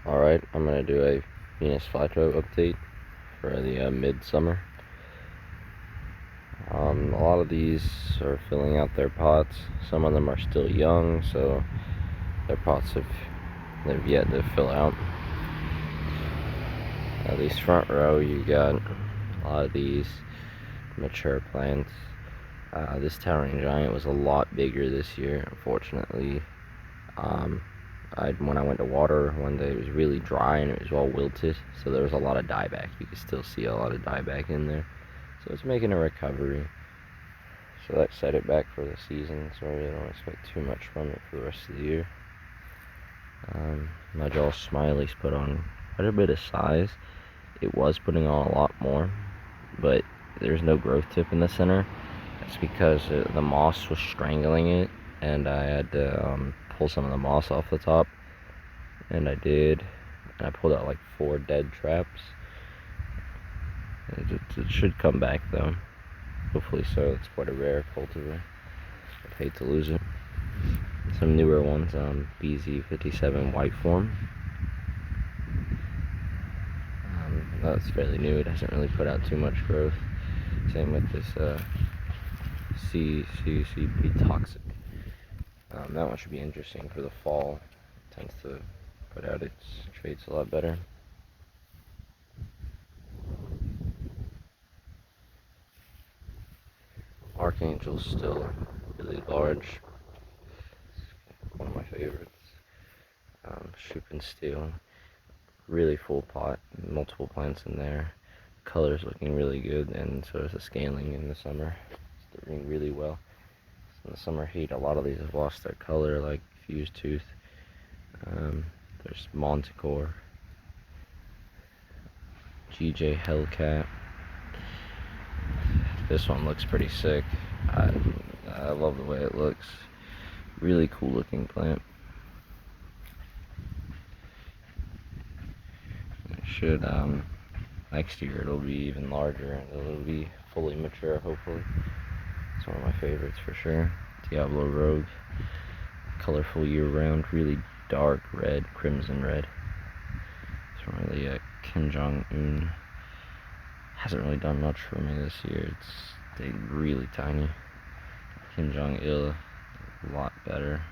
Alright, I'm going to do a Venus flytrap update for the midsummer. A lot of these are filling out their pots. Some of them are still young, so their pots they've yet to fill out. These front row, you got a lot of these mature plants. This towering giant was a lot bigger this year, unfortunately. When I went to water one day, it was really dry and it was all wilted, so there was a lot of dieback. You can still see a lot of dieback in there, so it's making a recovery. So that set it back for the season, so I really don't expect too much from it for the rest of the year. My jaw smiley's put on quite a bit of size. It was putting on a lot more, but there's no growth tip in the center. That's because the moss was strangling it, and I had to pull some of the moss off the top, and I did, and I pulled out like 4 dead traps. It should come back though, hopefully so. It's quite a rare cultivar. I'd hate to lose it. Some newer ones, BZ57 white form. That's fairly new. It hasn't really put out too much growth. Same with this CCCP toxic. That one should be interesting for the fall. It tends to put out its traits a lot better. Archangel's still really large. It's one of my favorites. Shupin steel, really full pot, multiple plants in there. Color's looking really good, and so is the scaling in the summer. It's doing really well. So in the summer heat, a lot of these have lost their color, like fused tooth. There's Monticore, GJ Hellcat. This one looks pretty sick. I love the way it looks. Really cool looking plant. It should, next year it'll be even larger and it'll be fully mature, hopefully. It's one of my favorites for sure. Diablo Rogue. Colorful year round, really dark red, crimson red. It's from the Kim Jong-un. Hasn't really done much for me this year. It's stayed really tiny. Kim Jong-il, a lot better.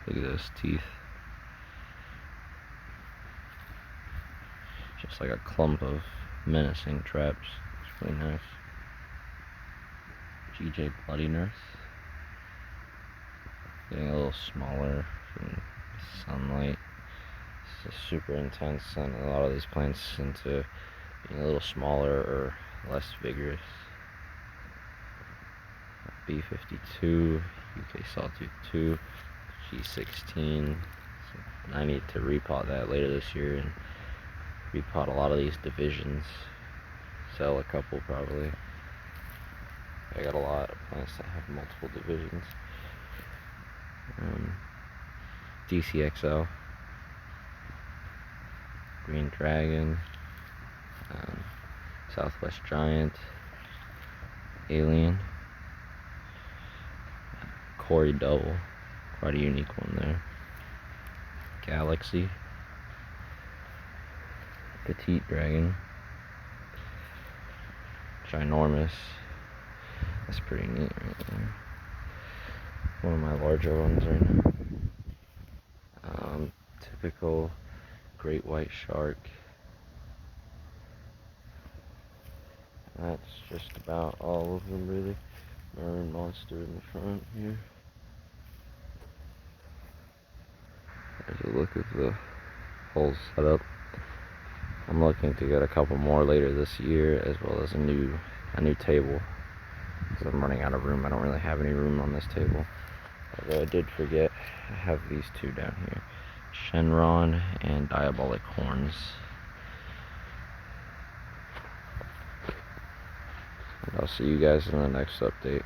Look at those teeth. Just like a clump of menacing traps. It's really nice. GJ Bloody Nurse. Getting a little smaller from sunlight. It's a super intense sun. A lot of these plants into being a little smaller or less vigorous. B52, UK Sawtooth 2, G16. So I need to repot that later this year and repot a lot of these divisions. Sell a couple probably. I got a lot of plants that have multiple divisions. DCXL, Green Dragon, Southwest Giant, Alien, Corey Double, quite a unique one there. Galaxy, Petite Dragon, Ginormous. That's pretty neat right there. One of my larger ones right now. Typical great white shark. That's just about all of them really. Maroon monster in the front here. There's a look of the whole setup. I'm looking to get a couple more later this year, as well as a new table, because I'm running out of room. I don't really have any room on this table. Although I did forget, I have these two down here, Shenron and Diabolic Horns. And I'll see you guys in the next update.